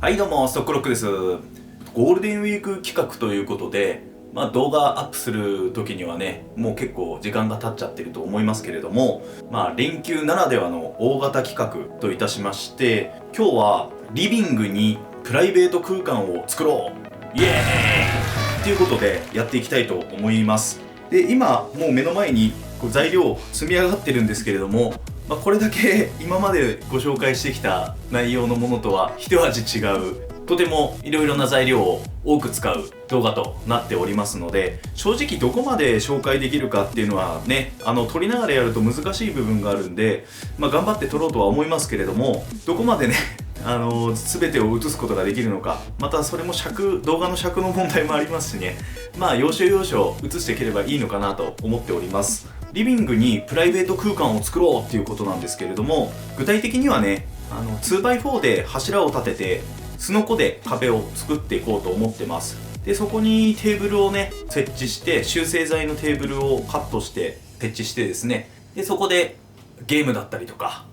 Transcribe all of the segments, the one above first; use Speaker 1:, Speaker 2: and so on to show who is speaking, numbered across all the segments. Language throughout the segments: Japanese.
Speaker 1: はいどうも、ストックロックです。ゴールデンウィーク企画ということで、動画アップする時にはね、もう結構時間が経っちゃってると思いますけれども、連休ならではの大型企画といたしまして、今日はリビングにプライベート空間を作ろうイエーイということでやっていきたいと思います。で、今もう目の前に材料積み上がってるんですけれども、これだけ今までご紹介してきた内容のものとは一味違う、とてもいろいろな材料を多く使う動画となっておりますので、正直どこまで紹介できるかっていうのはね、撮りながらやると難しい部分があるんで、頑張って撮ろうとは思いますけれども、どこまでね全てを映すことができるのか、またそれも動画の尺の問題もありますしね、要所要所映していければいいのかなと思っております。リビングにプライベート空間を作ろうっていうことなんですけれども、具体的にはね、2x4 で柱を立ててすのこで壁を作っていこうと思ってます。で、そこにテーブルをね設置して、集成材のテーブルをカットして設置してですね、でそこでゲームだったりとか、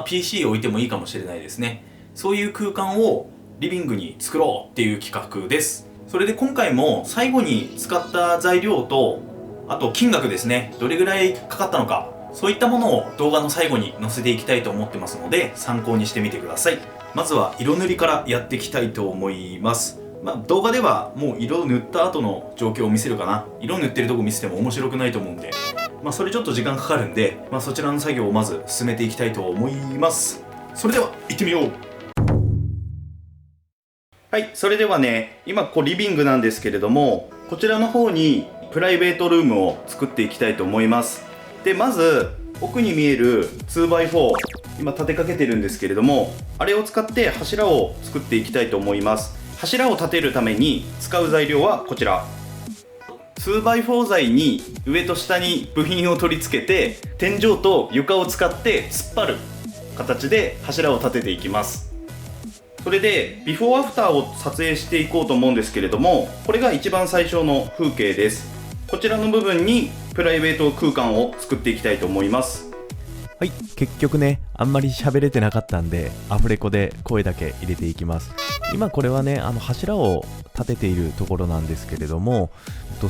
Speaker 1: PC を置いてもいいかもしれないですね。そういう空間をリビングに作ろうっていう企画です。それで今回も最後に使った材料と、あと金額ですね、どれぐらいかかったのか、そういったものを動画の最後に載せていきたいと思ってますので、参考にしてみてください。まずは色塗りからやっていきたいと思います。動画ではもう色を塗った後の状況を見せるかな。色塗ってるとこ見せても面白くないと思うんで、それちょっと時間かかるんで、そちらの作業をまず進めていきたいと思います。それでは行ってみよう。はい、それではね、今リビングなんですけれども、こちらの方にプライベートルームを作っていきたいと思います。で、まず奥に見える 2x4、 今立てかけてるんですけれども、あれを使って柱を作っていきたいと思います。柱を立てるために使う材料はこちら。 2x4 材に上と下に部品を取り付けて、天井と床を使って突っ張る形で柱を立てていきます。それでビフォーアフターを撮影していこうと思うんですけれども、これが一番最初の風景です。こちらの部分にプライベート空間を作っていきたいと思います。
Speaker 2: はい、結局ね、あんまり喋れてなかったんで、アフレコで声だけ入れていきます。今これはね、柱を立てているところなんですけれども、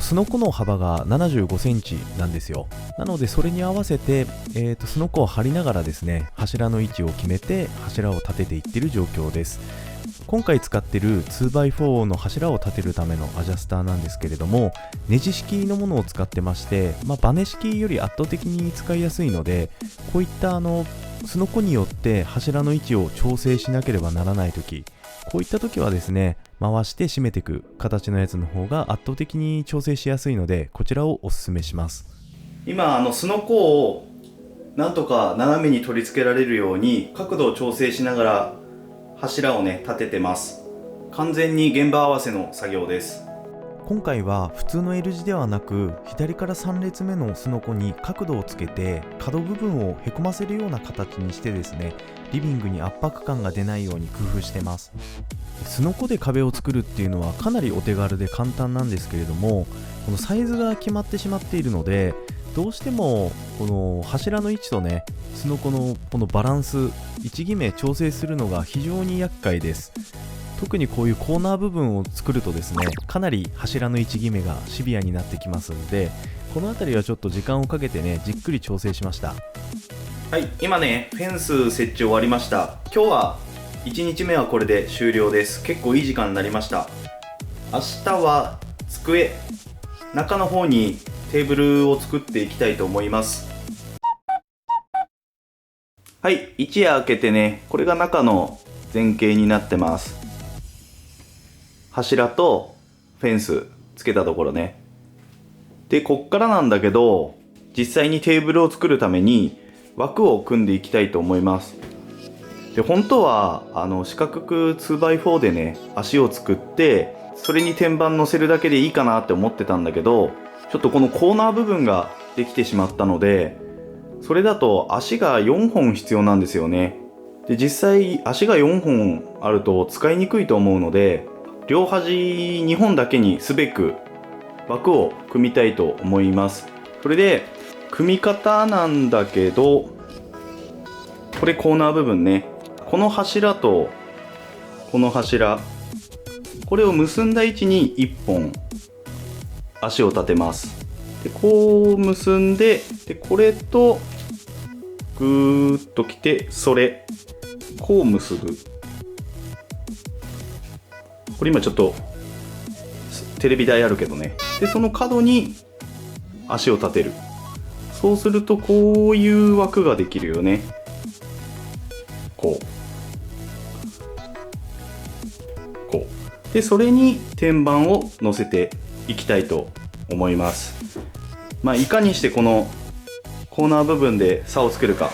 Speaker 2: すのこの幅が75センチなんですよ。なのでそれに合わせて、すのこを張りながらですね、柱の位置を決めて柱を立てていっている状況です。今回使っている 2x4 の柱を立てるためのアジャスターなんですけれども、ネジ式のものを使ってまして、バネ式より圧倒的に使いやすいので、こういったすのこによって柱の位置を調整しなければならないとき、こういった時はですね、回して締めていく形のやつの方が圧倒的に調整しやすいので、こちらをおすすめします。
Speaker 1: 今すのこをなんとか斜めに取り付けられるように角度を調整しながら柱をね立ててます。完全に現場合わせの作業です。
Speaker 2: 今回は普通の L 字ではなく、左から3列目のすのこに角度をつけて角部分をへこませるような形にしてですね、リビングに圧迫感が出ないように工夫してます。すのこで壁を作るっていうのはかなりお手軽で簡単なんですけれども、このサイズが決まってしまっているので、どうしてもこの柱の位置とね、すのこのこのバランス、位置決め調整するのが非常に厄介です。特にこういうコーナー部分を作るとですね、かなり柱の位置決めがシビアになってきますので、この辺りはちょっと時間をかけてね、じっくり調整しました。
Speaker 1: はい、今ねフェンス設置終わりました。今日は1日目はこれで終了です。結構いい時間になりました。明日は机、中の方にテーブルを作っていきたいと思います。はい、一夜明けてね、これが中の前景になってます。柱とフェンスつけたところね。で、こっからなんだけど、実際にテーブルを作るために枠を組んでいきたいと思います。で、本当は四角く 2x4 でね足を作って、それに天板乗せるだけでいいかなって思ってたんだけど、ちょっとこのコーナー部分ができてしまったので、それだと足が4本必要なんですよね。で、実際足が4本あると使いにくいと思うので、両端2本だけにすべく枠を組みたいと思います。それで組み方なんだけど、これコーナー部分ね、この柱とここの柱、これを結んだ位置に1本足を立てます。でこう結んで、これとぐーっときて、それこう結ぶ。これ今ちょっとテレビ台あるけどね。でその角に足を立てる。そうするとこういう枠ができるよね。こうで、それに天板を乗せていきたいと思います。いかにしてこのコーナー部分で差をつけるか、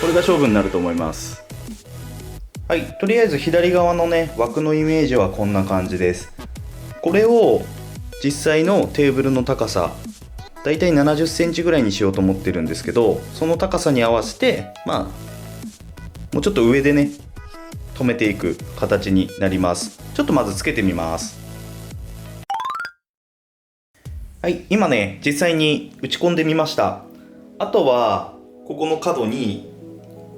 Speaker 1: これが勝負になると思います。はい、とりあえず左側のね枠のイメージはこんな感じです。これを実際のテーブルの高さだいたい70センチぐらいにしようと思ってるんですけど、その高さに合わせてもうちょっと上でね止めていく形になります。ちょっとまずつけてみます。はい、今ね実際に打ち込んでみました。あとはここの角に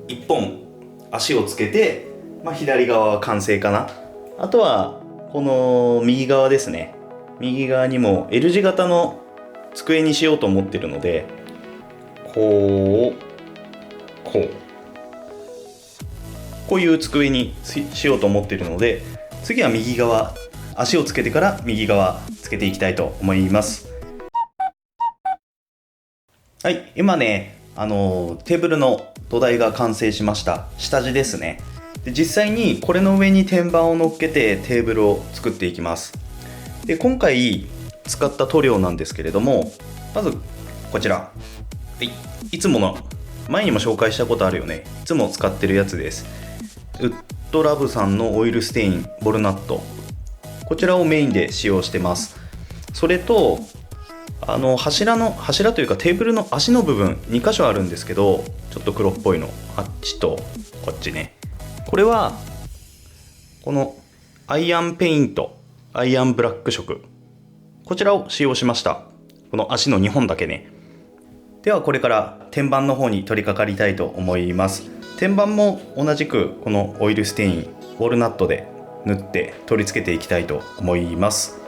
Speaker 1: 1本足をつけて、左側は完成かな。あとはこの右側ですね、右側にも L 字型の机にしようと思ってるので、こういう机にしようと思ってるので、次は右側足をつけてから右側つけていきたいと思います。はい、今ねテーブルの土台が完成しました。下地ですね。で実際にこれの上に天板を乗っけてテーブルを作っていきます。で今回使った塗料なんですけれども、まずこちら、いつもの前にも紹介したことあるよね、いつも使ってるやつです。ウッドラブさんのオイルステインボルナット、こちらをメインで使用してます。それと柱というかテーブルの足の部分2箇所あるんですけど、ちょっと黒っぽいの、あっちとこっちね。これはこのアイアンペイント、アイアンブラック色、こちらを使用しました。この足の2本だけね。ではこれから天板の方に取り掛かりたいと思います。天板も同じくこのオイルステインウォルナットで塗って取り付けていきたいと思います。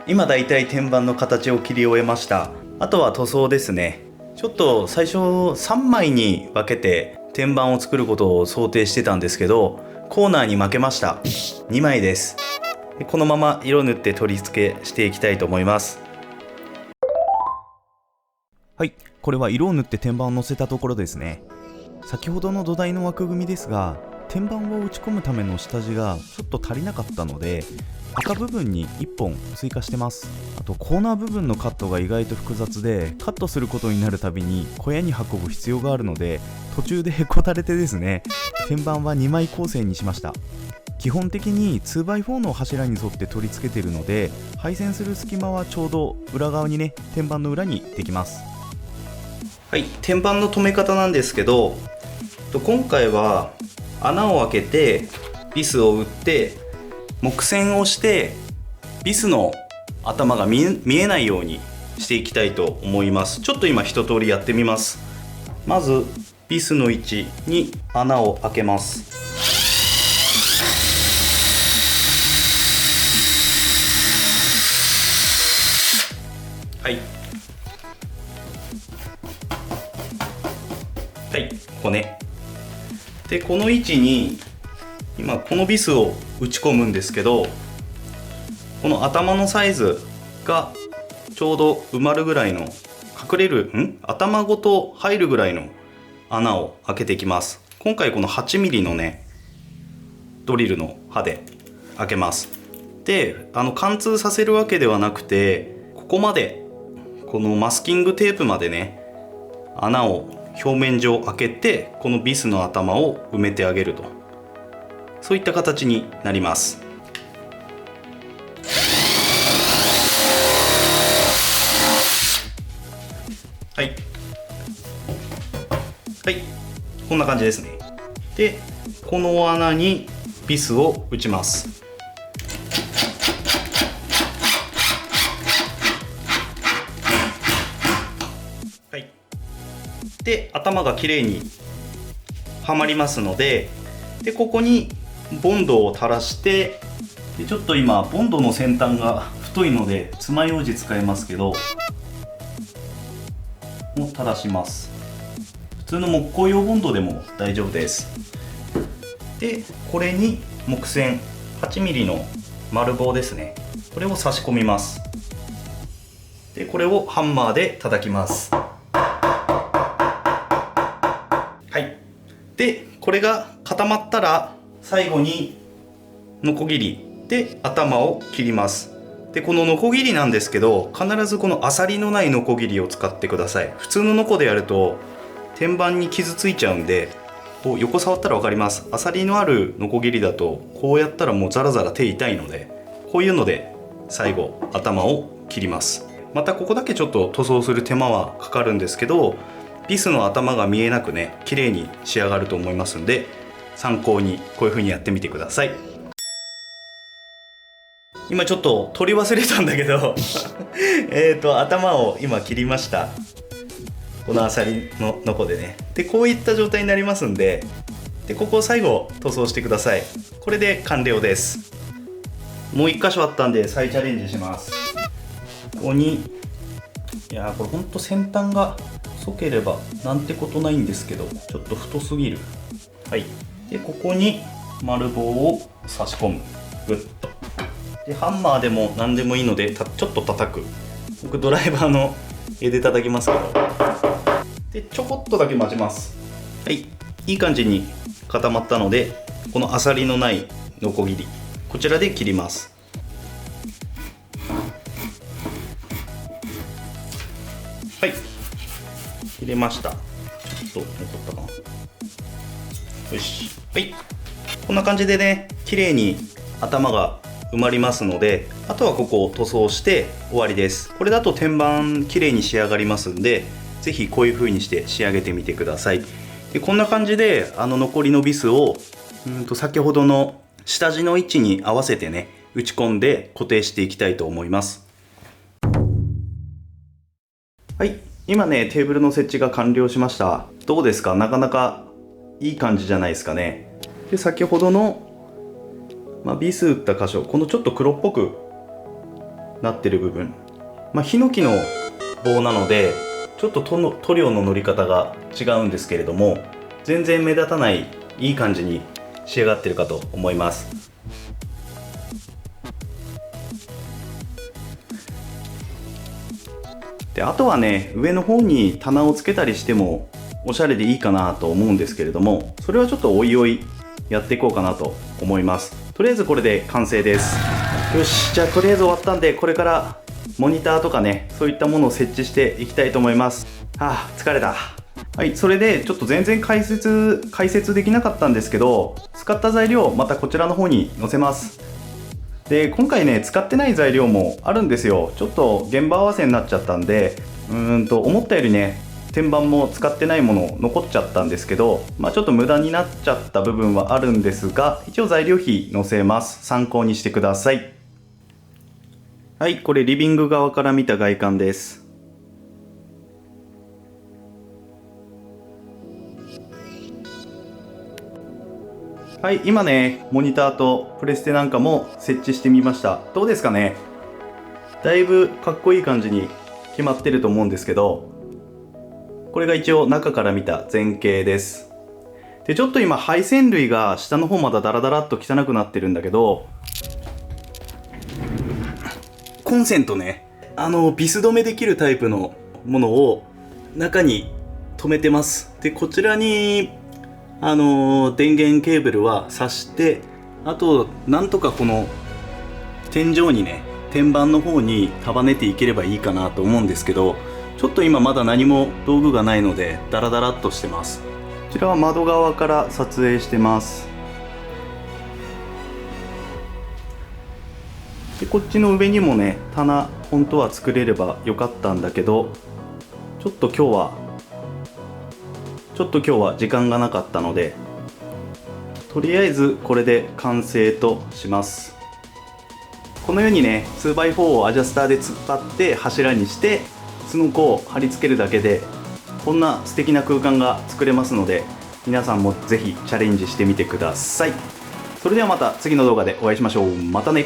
Speaker 1: 今だいたい天板の形を切り終えました。あとは塗装ですね。ちょっと最初3枚に分けて天板を作ることを想定してたんですけど、コーナーに負けました。2枚です。このまま色塗って取り付けしていきたいと思います。
Speaker 2: はい、これは色を塗って天板を乗せたところですね。先ほどの土台の枠組みですが、天板を打ち込むための下地がちょっと足りなかったので、赤部分に1本追加してます。あとコーナー部分のカットが意外と複雑で、カットすることになるたびに小屋に運ぶ必要があるので、途中でへこたれてですね、天板は2枚構成にしました。基本的に 2x4 の柱に沿って取り付けているので、配線する隙間はちょうど裏側にね、天板の裏にできます。
Speaker 1: はい、天板の留め方なんですけど、今回は穴を開けてビスを打って木栓をして、ビスの頭が見えないようにしていきたいと思います。ちょっと今一通りやってみます。まずビスの位置に穴を開けます。はいはい、ここね。でこの位置に今このビスを打ち込むんですけど、この頭のサイズがちょうど埋まるぐらいの、頭ごと入るぐらいの穴を開けていきます。今回この 8mm のねドリルの刃で開けます。で貫通させるわけではなくて、ここまでこのマスキングテープまでね穴を表面上開けて、このビスの頭を埋めてあげると、そういった形になります。はいはい、こんな感じですね。でこの穴にビスを打ちます。はい、で頭がきれいにはまりますので、
Speaker 3: でここにボンドを垂らして、でちょっと今ボンドの先端が太いので爪楊枝使いますけど、もう垂らします。普通の木工用ボンドでも大丈夫です。でこれに木線 8mm の丸棒ですね、これを差し込みます。でこれをハンマーで叩きます。はい。でこれが固まったら最後にノコギリで頭を切ります。でこのノコギリなんですけど、必ずこのアサリのないノコギリを使ってください。普通のノコでやると天板に傷ついちゃうんで、こう横触ったら分かります。アサリのあるノコギリだとこうやったらもうザラザラ手痛いので、こういうので最後頭を切ります。またここだけちょっと塗装する手間はかかるんですけど、ビスの頭が見えなくね綺麗に仕上がると思いますんで、参考にこういう風にやってみてください。今ちょっと取り忘れたんだけど頭を今切りました。このアサリのノコでね。でこういった状態になりますんで、ここを最後塗装してください。これで完了です。もう1箇所あったんで再チャレンジします。ここに、いやーこれほんと先端が細ければなんてことないんですけど、ちょっと太すぎる。はい。でここに丸棒を差し込む。グッと。でハンマーでも何でもいいのでちょっと叩く。僕ドライバーの柄で叩きますけど、でちょこっとだけ待ちます。はい、いい感じに固まったので、このアサリのないノコギリ、こちらで切ります。はい、切れました。ちょっと残ったかな。よし、はい、こんな感じでね綺麗に頭が埋まりますので、あとはここを塗装して終わりです。これだと天板綺麗に仕上がりますんで、ぜひこういう風にして仕上げてみてください。でこんな感じで残りのビスを先ほどの下地の位置に合わせてね打ち込んで固定していきたいと思います。はい、今ねテーブルの設置が完了しました。どうですか？なかなかいい感じじゃないですかね。で先ほどのビス打った箇所、このちょっと黒っぽくなってる部分、ヒノキの棒なのでちょっと塗料の塗り方が違うんですけれども、全然目立たないいい感じに仕上がってるかと思います。であとはね上の方に棚をつけたりしてもおしゃれでいいかなと思うんですけれども、それはちょっとおいおいやっていこうかなと思います。とりあえずこれで完成です。よし、じゃあとりあえず終わったんで、これからモニターとかねそういったものを設置していきたいと思います。疲れた。はい、それでちょっと全然解説できなかったんですけど、使った材料またこちらの方に載せます。で今回ね使ってない材料もあるんですよ。ちょっと現場合わせになっちゃったんで、思ったよりね天板も使ってないもの残っちゃったんですけど、ちょっと無駄になっちゃった部分はあるんですが、一応材料費載せます。参考にしてください。はい、これリビング側から見た外観です。はい、今ねモニターとプレステなんかも設置してみました。どうですかね？だいぶかっこいい感じに決まってると思うんですけど、これが一応中から見た前景です。でちょっと今配線類が下の方まだダラダラっと汚くなってるんだけど、コンセントねビス止めできるタイプのものを中に止めてます。でこちらに電源ケーブルは挿して、あとなんとかこの天井にね天板の方に束ねていければいいかなと思うんですけど、ちょっと今まだ何も道具がないのでダラダラっとしてます。こちらは窓側から撮影してます。でこっちの上にもね棚本当は作れればよかったんだけど、ちょっと今日は時間がなかったので、とりあえずこれで完成とします。このようにね 2x4 をアジャスターで突っ張って柱にしてすのこを貼り付けるだけでこんな素敵な空間が作れますので、皆さんもぜひチャレンジしてみてください。それではまた次の動画でお会いしましょう。またね。